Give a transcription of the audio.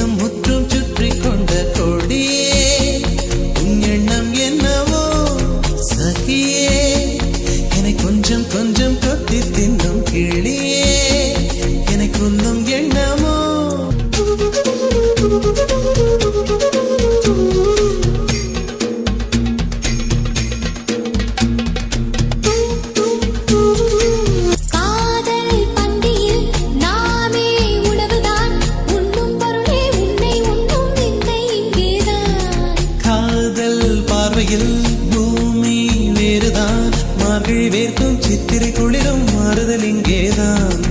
தேகம் முற்றும் சுற்றி கொண்ட கொடியே உன் எண்ணம் என்னவோ சகியே என்னை கொஞ்சம் கொஞ்சம் கொத்தி தின்னும் கிளியே என்னை கொல்லும் எண்ணமோ பூமி வேறுதான் மார்கழி வேர்க்கும் சித்திரை குளிரும் மாறுதல் இங்கேதான்